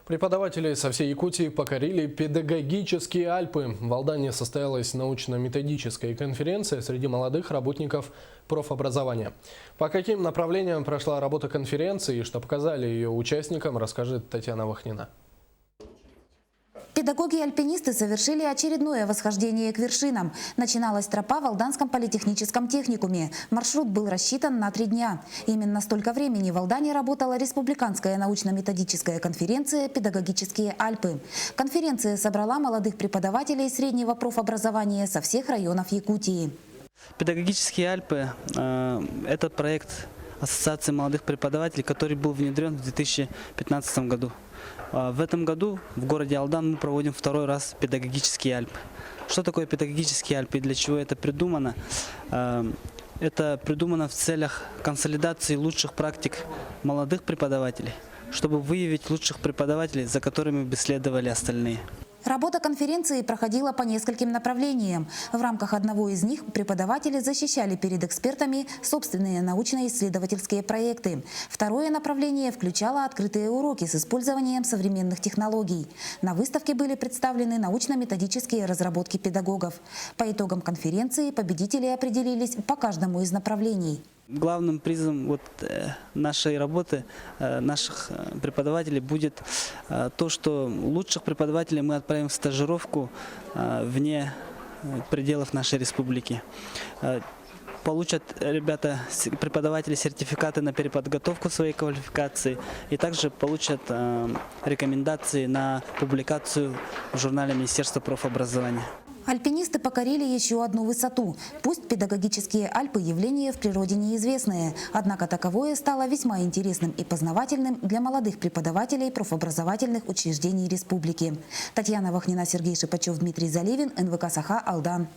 Преподаватели со всей Якутии покорили педагогические Альпы. В Алдане состоялась научно-методическая конференция среди молодых работников профобразования. По каким направлениям прошла работа конференции и что показали ее участникам, расскажет Татьяна Вахнина. Педагоги и альпинисты совершили очередное восхождение к вершинам. Начиналась тропа в Алданском политехническом техникуме. Маршрут был рассчитан на 3 дня. Именно столько времени в Алдане работала республиканская научно-методическая конференция «Педагогические Альпы». Конференция собрала молодых преподавателей среднего профобразования со всех районов Якутии. Педагогические Альпы – это проект Ассоциации молодых преподавателей, который был внедрен в 2015 году. В этом году в городе Алдан мы проводим второй раз педагогические Альпы. Что такое педагогические Альпы и для чего это придумано? Это придумано в целях консолидации лучших практик молодых преподавателей, чтобы выявить лучших преподавателей, за которыми бы следовали остальные. Работа конференции проходила по нескольким направлениям. В рамках одного из них преподаватели защищали перед экспертами собственные научно-исследовательские проекты. Второе направление включало открытые уроки с использованием современных технологий. На выставке были представлены научно-методические разработки педагогов. По итогам конференции победители определились по каждому из направлений. Главным призом нашей работы, наших преподавателей будет то, что лучших преподавателей мы отправим в стажировку вне пределов нашей республики. Получат ребята, преподаватели, сертификаты на переподготовку своей квалификации и также получат рекомендации на публикацию в журнале Министерства профобразования. Альпинисты покорили еще одну высоту. Пусть педагогические Альпы – явление в природе неизвестное, однако таковое стало весьма интересным и познавательным для молодых преподавателей профобразовательных учреждений республики. Татьяна Вахнина, Сергей Шипачев, Дмитрий Заливин, НВК «Саха», Алдан.